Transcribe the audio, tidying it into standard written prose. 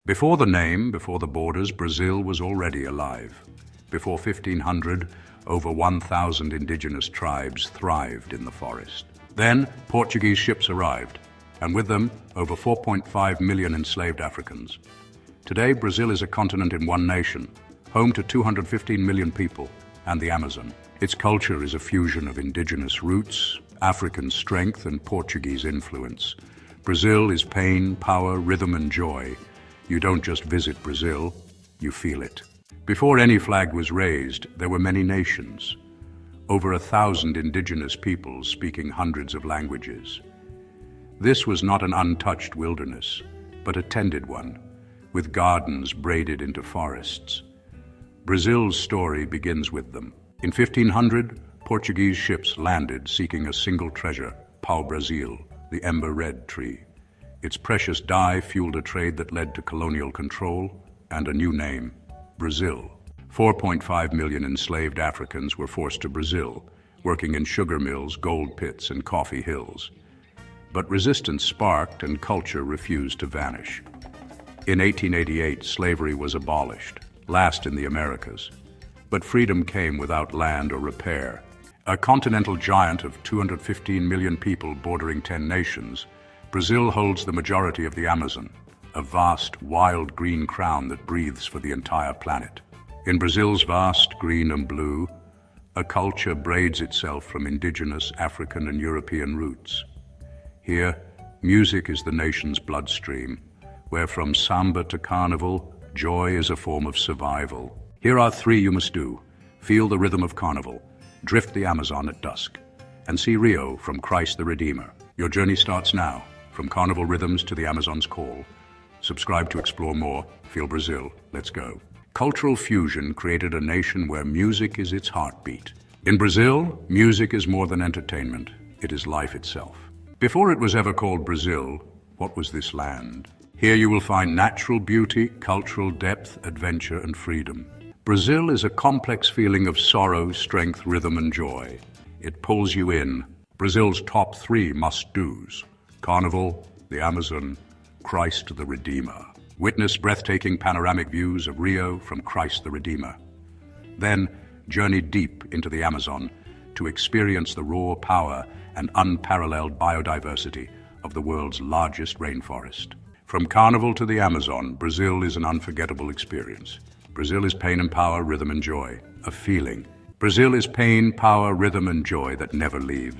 Before the name, before the borders, Brazil was already alive. Before 1500, over 1,000 indigenous tribes thrived in the forest. Then, Portuguese ships arrived, and with them, over 4.5 million enslaved Africans. Today, Brazil is a continent in one nation, home to 215 million people, and the Amazon. Its culture is a fusion of indigenous roots, African strength, and Portuguese influence. Brazil is pain, power, rhythm, and joy. You don't just visit Brazil, you feel it. Before any flag was raised, there were many nations. Over 1,000 indigenous peoples speaking hundreds of languages. This was not an untouched wilderness, but a tended one, with gardens braided into forests. Brazil's story begins with them. In 1500, Portuguese ships landed seeking a single treasure, pau-brasil, the ember red tree. Its precious dye fueled a trade that led to colonial control and a new name, Brazil. 4.5 million enslaved Africans were forced to Brazil, working in sugar mills, gold pits, and coffee hills. But resistance sparked and culture refused to vanish. In 1888, slavery was abolished, last in the Americas. But freedom came without land or repair. A continental giant of 215 million people bordering 10 nations, Brazil holds the majority of the Amazon, a vast, wild green crown that breathes for the entire planet. In Brazil's vast green and blue, a culture braids itself from indigenous African and European roots. Here, music is the nation's bloodstream, where from samba to carnival, joy is a form of survival. Here are 3 you must do. Feel the rhythm of carnival, drift the Amazon at dusk, and see Rio from Christ the Redeemer. Your journey starts now, from carnival rhythms to the Amazon's call. Subscribe to explore more. Feel Brazil. Let's go. Cultural fusion created a nation where music is its heartbeat. In Brazil, music is more than entertainment. It is life itself. Before it was ever called Brazil, what was this land? Here you will find natural beauty, cultural depth, adventure, and freedom. Brazil is a complex feeling of sorrow, strength, rhythm, and joy. It pulls you in. Brazil's top 3 must-dos: Carnival, the Amazon, Christ the Redeemer. Witness breathtaking panoramic views of Rio from Christ the Redeemer. Then, journey deep into the Amazon to experience the raw power and unparalleled biodiversity of the world's largest rainforest. From Carnival to the Amazon, Brazil is an unforgettable experience. Brazil is pain and power, rhythm and joy, a feeling. Brazil is pain, power, rhythm and joy that never leaves.